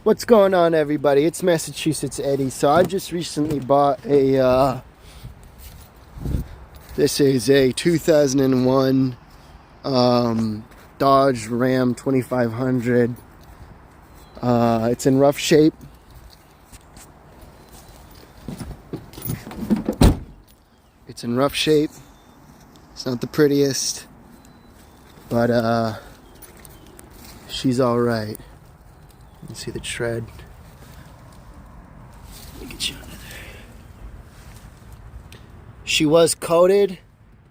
What's going on, everybody? It's Massachusetts Eddie. So I just recently bought a this is a 2001 Dodge Ram 2500. It's in rough shape. It's not the prettiest, but she's all right. You can see the tread. Let me get you under there. She was coated,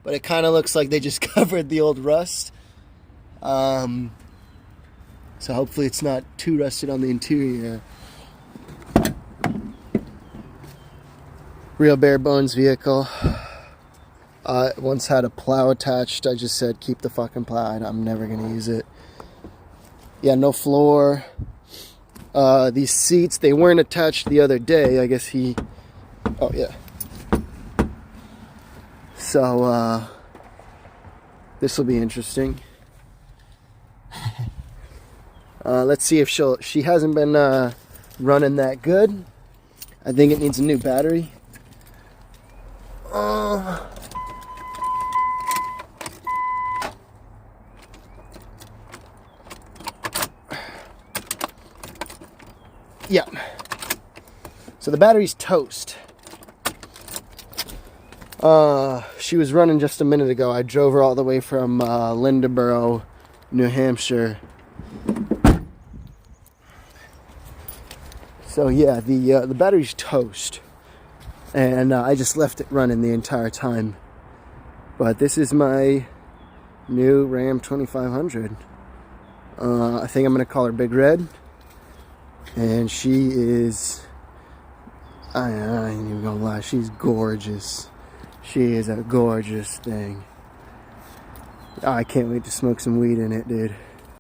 but it kind of looks like they just covered the old rust. So hopefully it's not too rusted on the interior. Real bare bones vehicle. It once had a plow attached. I just said keep the fucking plow. I'm never gonna use it. Yeah, no floor. These seats, they weren't attached the other day. I guess oh yeah. So, this will be interesting. Let's see if she hasn't been, running that good. I think it needs a new battery. Yeah. So the battery's toast. She was running just a minute ago. I drove her all the way from Lindborough, New Hampshire. So yeah, the battery's toast, and I just left it running the entire time. But this is my new Ram 2500. I think I'm gonna call her Big Red. And she is, I ain't even gonna lie, she's gorgeous. She is a gorgeous thing. I can't wait to smoke some weed in it, dude.